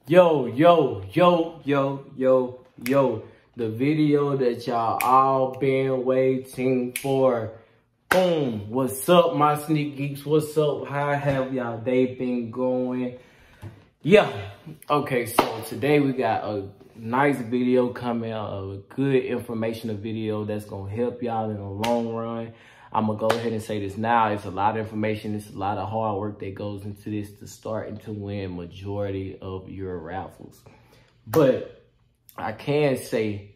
Yo, the video that y'all all been waiting for. Boom. What's up, my sneak geeks? What's up? How have y'all day been going? Yeah. Okay, so today we got a nice video coming out, a good informational video that's gonna help y'all in the long run. I'm gonna go ahead and say this now. It's a lot of information. It's a lot of hard work that goes into this to start and to win majority of your raffles. But I can say,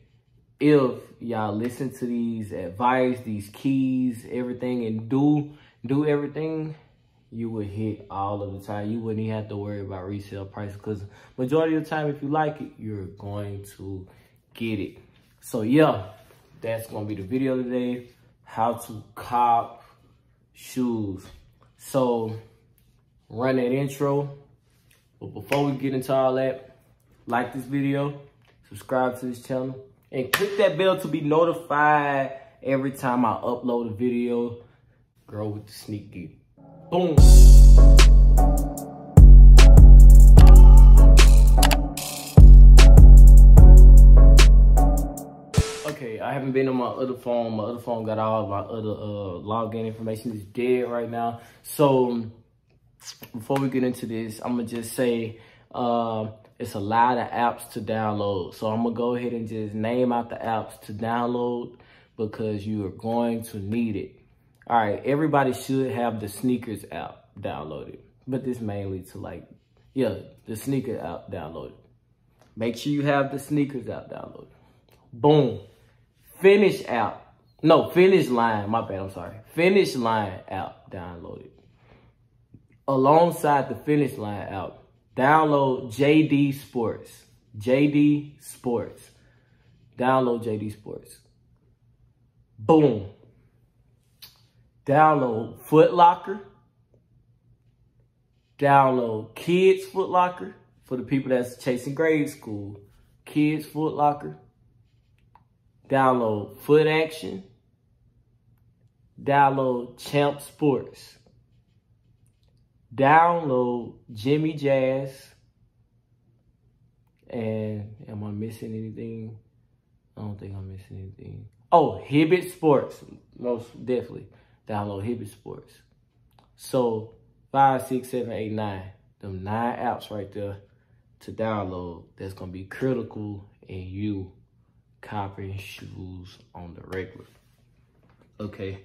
if y'all listen to these advice, these keys, everything, and do everything, you would hit all of the time. You wouldn't even have to worry about resale prices, because majority of the time, if you like it, you're going to get it. So yeah, that's gonna be the video today. How to cop shoes. So run that intro. But before we get into all that, like this video, subscribe to this channel, and click that bell to be notified every time I upload a video. Grow with the Sneak Geek. Boom. Okay, I haven't been on my other phone. My other phone got all of my other login information. It's dead right now. So before we get into this, I'm gonna just say it's a lot of apps to download. So I'm gonna go ahead and just name out the apps to download, because you are going to need it. All right, everybody should have the Snkrs app downloaded, but this mainly to the Snkrs app downloaded. Make sure you have the Snkrs app downloaded. Boom. Finishline, my bad, I'm sorry. Finishline app downloaded. Alongside the Finishline app, download JD Sports. JD Sports. Download JD Sports. Boom. Download Foot Locker. Download Kids Foot Locker for the people that's chasing grade school. Kids Foot Locker. Download Foot Action. Download Champ Sports. Download Jimmy Jazz. And am I missing anything? I don't think I'm missing anything. Oh, Hippit Sports. Most definitely. Download Hippit Sports. So 5, 6, 7, 8, 9. Them 9 apps right there to download. That's gonna be critical in you copying shoes on the regular. Okay,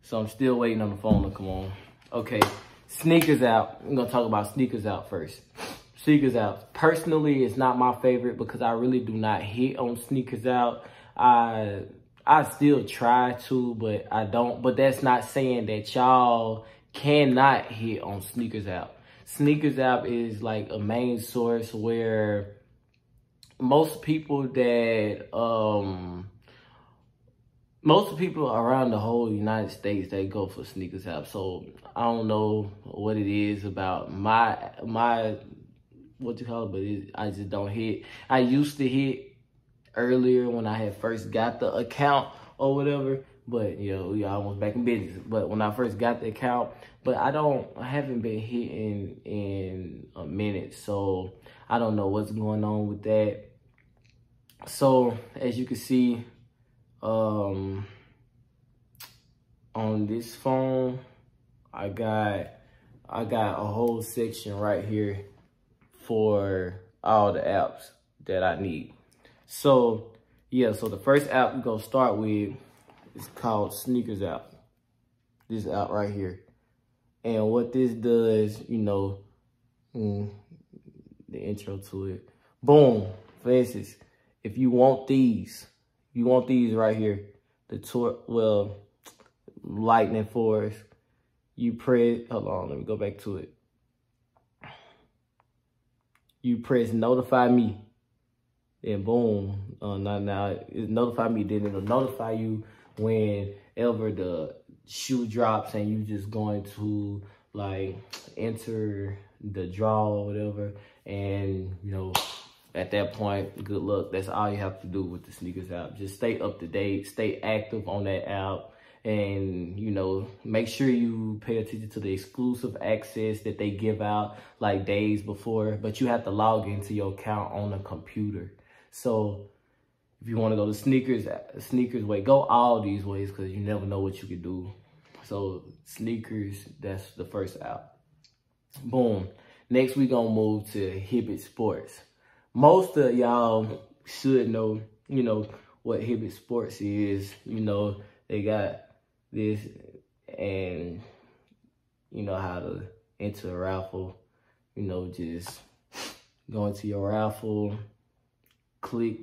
so I'm still waiting on the phone to come on. Okay, sneakers out. I'm gonna talk about sneakers out first. Sneakers out. Personally, it's not my favorite because I really do not hit on sneakers out. I still try to, but I don't. But that's not saying that y'all cannot hit on sneakers out. Sneakers out is like a main source where most people around the whole United States, they go for sneakers app. So I don't know what it is about my what you call it, but I just don't hit. I used to hit earlier when I had first got the account or whatever, but we almost back in business. But when I first got the account, but I haven't been hitting in a minute, so I don't know what's going on with that. So as you can see, on this phone, I got a whole section right here for all the apps that I need. So yeah, so the first app we're gonna start with is called Snkrs app. This app right here. And what this does, the intro to it. Boom. For instance, if you want these right here, Lightning Force, you press, hold on, let me go back to it. You press notify me, and boom, it notify me, then it'll notify you whenever the shoe drops, and you just going to like enter the draw or whatever, and at that point, good luck. That's all you have to do with the Snkrs app. Just stay up to date, stay active on that app, And, you know, make sure you pay attention to the exclusive access that they give out like days before, but you have to log into your account on a computer. So if you want to go to Snkrs way, go all these ways, because you never know what you can do. So Snkrs, that's the first app. Boom. Next, we gonna move to Hippit Sports. Most of y'all should know, you know, what Hippit Sports is. You know, they got this, and you know how to enter a raffle. You know, just go into your raffle, click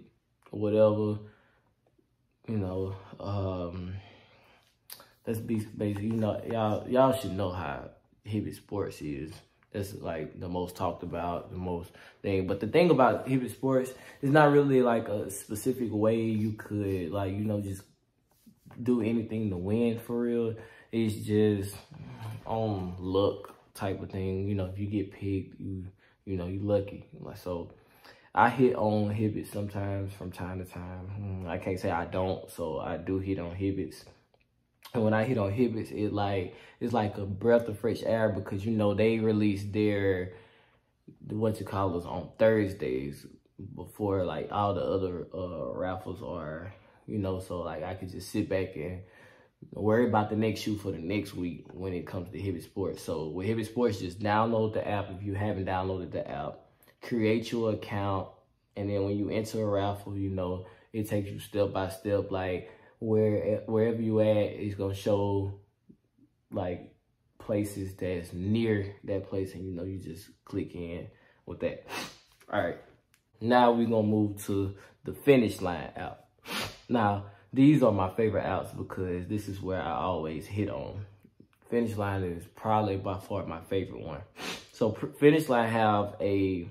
whatever, you know, that's basically, you know, y'all should know how Hippit Sports is. That's like the most talked about, the most thing. But the thing about Hippit Sports is not really like a specific way you could, like, you know, just do anything to win for real. It's just on luck type of thing. You know, if you get picked, you know, you lucky. Like, so I hit on Hippits sometimes from time to time. I can't say I don't, so I do hit on Hippits. And when I hit on Hippits, it's like a breath of fresh air, because, you know, they release their, on Thursdays before like all the other raffles are, you know, so like I could just sit back and worry about the next shoe for the next week when it comes to Hippit Sports. So with Hippit Sports, just download the app if you haven't downloaded the app. Create your account, and then when you enter a raffle, you know, it takes you step by step. Like wherever you at, it's gonna show like places that's near that place, and you know, you just click in with that. All right, now we're gonna move to the Finishline app. Now these are my favorite apps because this is where I always hit on. Finishline is probably by far my favorite one. So Finishline have a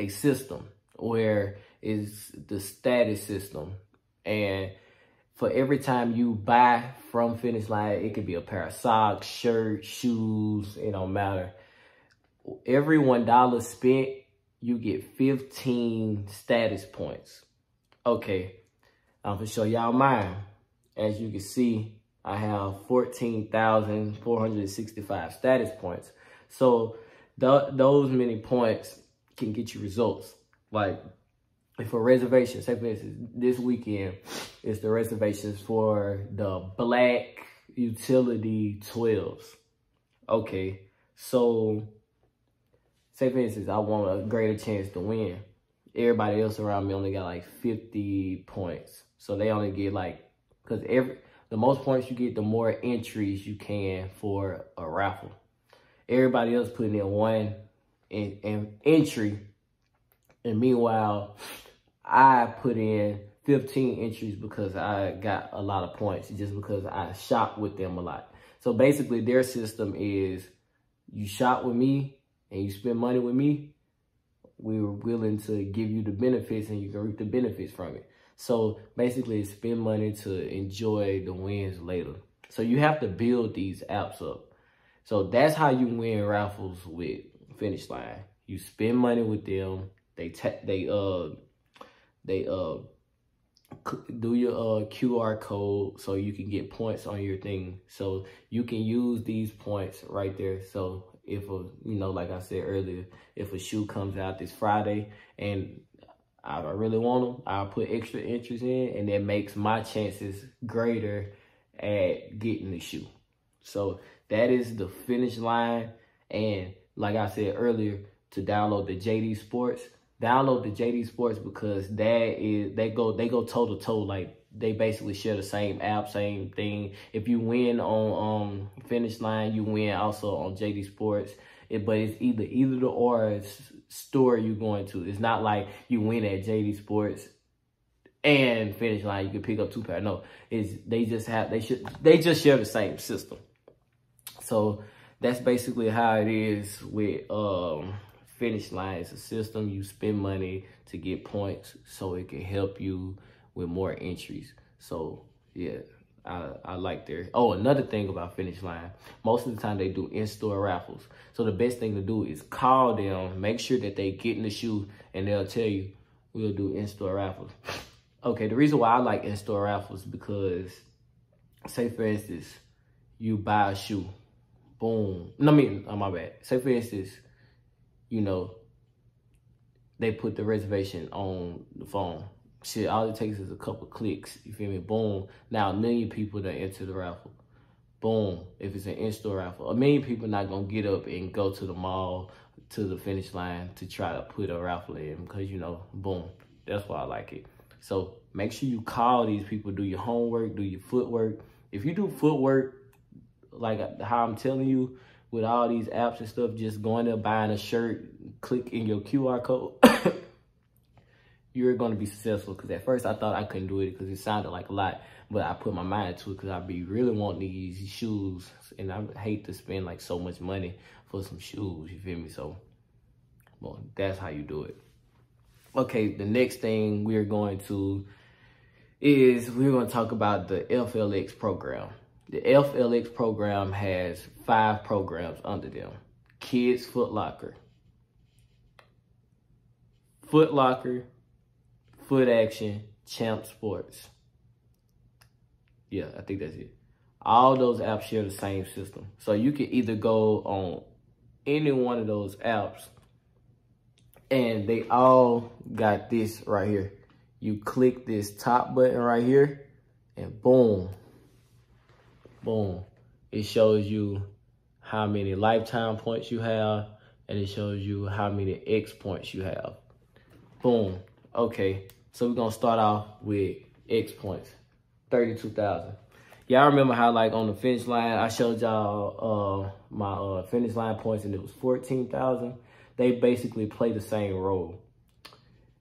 system where it's the status system, and for every time you buy from Finishline, it could be a pair of socks, shirts, shoes, it don't matter. Every $1 spent, you get 15 status points. Okay, I'm gonna show y'all mine. As you can see, I have 14,465 status points. So those many points can get you results. Like if a reservation, say for instance, this weekend is the reservations for the black utility 12s. Okay, so say for instance, I want a greater chance to win. Everybody else around me only got like 50 points. So they only get like, because the most points you get, the more entries you can for a raffle. Everybody else putting in one entry, and meanwhile, I put in 15 entries because I got a lot of points, just because I shop with them a lot. So basically, their system is you shop with me and you spend money with me, we were willing to give you the benefits and you can reap the benefits from it. So basically, spend money to enjoy the wins later. So you have to build these apps up. So that's how you win raffles with Finishline. You spend money with them. They do your QR code so you can get points on your thing. So you can use these points right there. So if you know, like I said earlier, if a shoe comes out this Friday and I really want them, I'll put extra entries in, and that makes my chances greater at getting the shoe. So that is the Finishline. And like I said earlier, to download the JD Sports, download the JD Sports, because they go toe to toe. Like they basically share the same app, same thing. If you win on Finishline, you win also on JD Sports. But it's either the or store you're going to. It's not like you win at JD Sports and Finishline, you can pick up 2 pair. No, they just share the same system. So that's basically how it is with Finishline. It's a system. You spend money to get points so it can help you with more entries. So yeah, I like their. Oh, another thing about Finishline, most of the time they do in-store raffles. So the best thing to do is call them, make sure that they get in the shoe, and they'll tell you, we'll do in-store raffles. Okay, the reason why I like in-store raffles is because say for instance, you buy a shoe, boom. No, I mean, oh, my bad. Say for instance, you know, they put the reservation on the phone. Shit, all it takes is a couple clicks. You feel me? Boom. Now 1 million people that enter the raffle. Boom. If it's an in-store raffle, 1 million people not gonna get up and go to the mall, to the finish line to try to put a raffle in because, you know, boom. That's why I like it. So make sure you call these people, do your homework, do your footwork. If you do footwork, like how I'm telling you, with all these apps and stuff, just going there, buying a shirt, click in your QR code, you're going to be successful. Because at first I thought I couldn't do it because it sounded like a lot, but I put my mind to it because I be really wanting these shoes, and I hate to spend like so much money for some shoes, you feel me? So, well, that's how you do it. Okay, the next thing we're going to talk about the Flx program. The Flx program has 5 programs under them. Kids Foot Locker, Foot Locker, Foot Action, Champ Sports. Yeah, I think that's it. All those apps share the same system. So you can either go on any one of those apps, and they all got this right here. You click this top button right here, and boom, boom. It shows you how many lifetime points you have, and it shows you how many X points you have. Boom. Okay, so we're gonna start off with X points, 32,000. Y'all remember how, like, on the finish line, I showed y'all my finish line points, and it was 14,000. They basically play the same role.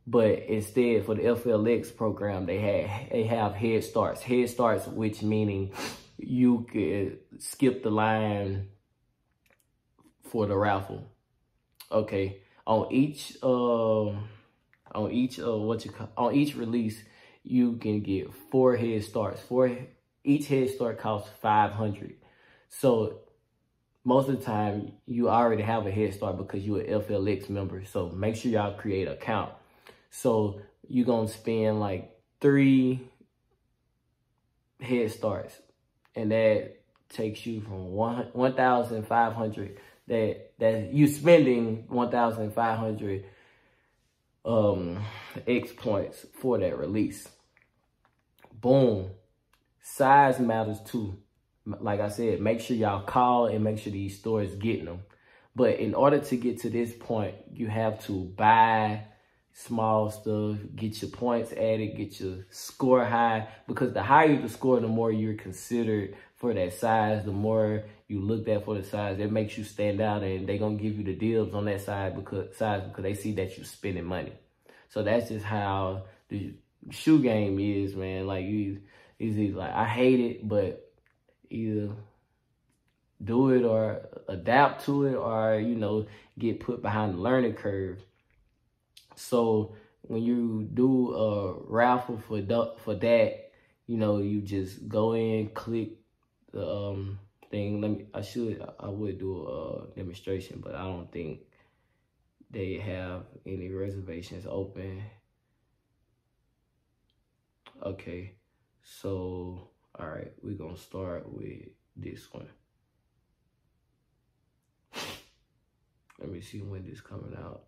But instead, for the Flx program, they have head starts. Head starts, which meaning you could skip the line for the raffle. Okay, on each release, you can get 4 head starts. Each head start costs 500. So most of the time, you already have a head start because you're an Flx member. So make sure y'all create an account. So you're going to spend like 3 head starts. And that takes you from 1,500. That you spending 1,500 X points for that release. Boom. Size matters too. Like I said, make sure y'all call and make sure these stores getting them. But in order to get to this point, you have to buy small stuff, get your points added, get your score high. Because the higher the score, the more you're considered for that size, the more you looked at for the size. It makes you stand out, and they're going to give you the deals on that side because they see that you're spending money. So that's just how the shoe game is, man. Like, I hate it, but either do it or adapt to it, or, you know, get put behind the learning curve. So when you do a raffle for that, you know, you just go in, click the thing. I would do a demonstration, but I don't think they have any reservations open. Okay, so all right, we're gonna start with this one. Let me see when this coming out.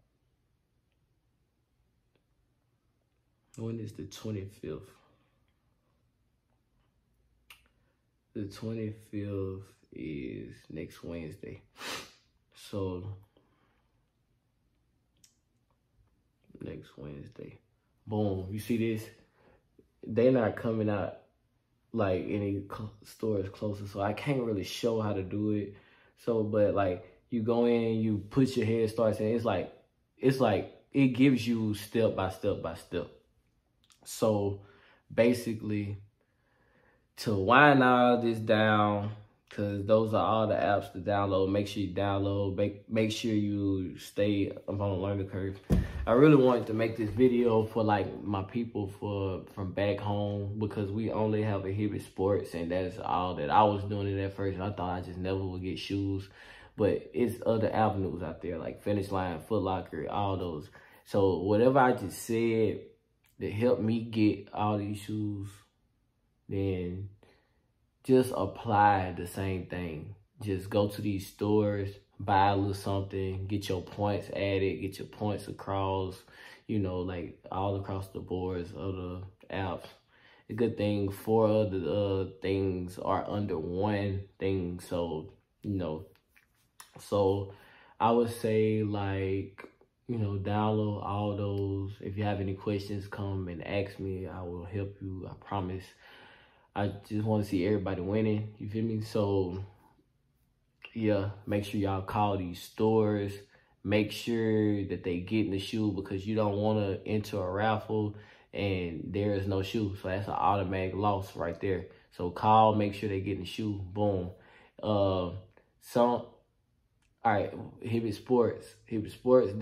When is the 25th? The 25th is next Wednesday. So next Wednesday. Boom. You see this? They're not coming out like any stores closer, so I can't really show how to do it. So, but like, you go in, you put your head starts in. It's like it gives you step by step by step. So basically, to wind all this down, because those are all the apps to download, make sure you download, make sure you stay up on the learning curve. I really wanted to make this video for like my people from back home, because we only have a Hippit Sports, and that's all that I was doing it at first. I thought I just never would get shoes, but it's other avenues out there like Finishline, Foot Locker, all those. So whatever I just said that helped me get all these shoes, then just apply the same thing. Just go to these stores, buy a little something, get your points added, get your points across, you know, like all across the boards of the apps. A good thing, 4 of the things are under one thing. So, you know, so I would say, like, you know, download all those. If you have any questions, come and ask me. I will help you. I promise. I just want to see everybody winning. You feel me? So, yeah, make sure y'all call these stores. Make sure that they get in the shoe, because you don't want to enter a raffle and there is no shoe. So that's an automatic loss right there. So call, make sure they get in the shoe. Boom. All right, Hippit Sports. Hippit Sports,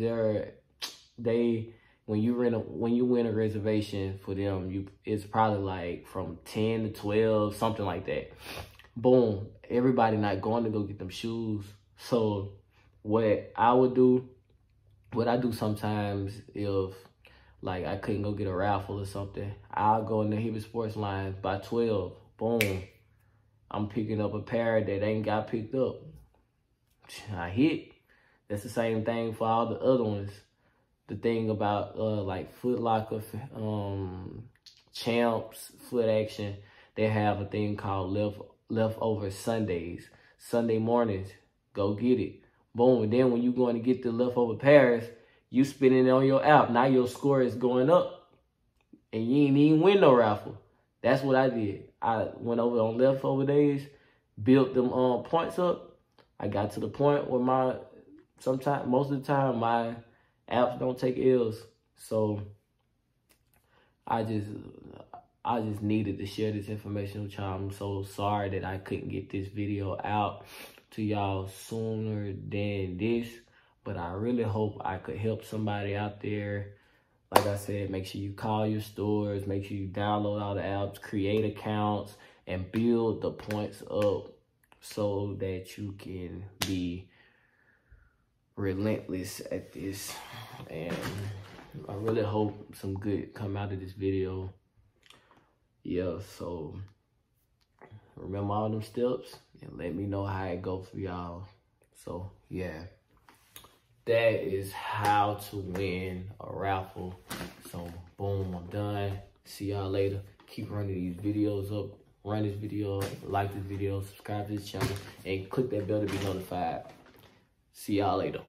when you win a reservation for them, it's probably like from 10 to 12, something like that. Boom. Everybody not going to go get them shoes. So what I do sometimes, if like I couldn't go get a raffle or something, I'll go in the Hippit Sports line by 12. Boom. I'm picking up a pair that ain't got picked up. I hit. That's the same thing for all the other ones. The thing about like Foot Locker, Champs, Foot Action, they have a thing called leftover Sundays. Sunday mornings, go get it. Boom. And then when you going to get the leftover pairs, you spinning it on your app. Now your score is going up, and you ain't even win no raffle. That's what I did. I went over on leftover days, built them points up. I got to the point where most of the time, my apps don't take L's. So I just needed to share this information with y'all. I'm so sorry that I couldn't get this video out to y'all sooner than this, but I really hope I could help somebody out there. Like I said, make sure you call your stores, make sure you download all the apps, create accounts, and build the points up so that you can be relentless at this. And I really hope some good come out of this video. Yeah, so remember all them steps and let me know how it goes for y'all. So yeah, that is how to win a raffle. So boom, I'm done. See y'all later. Keep running these videos up. Run this video up, like this video, subscribe to this channel, and click that bell to be notified. See y'all later.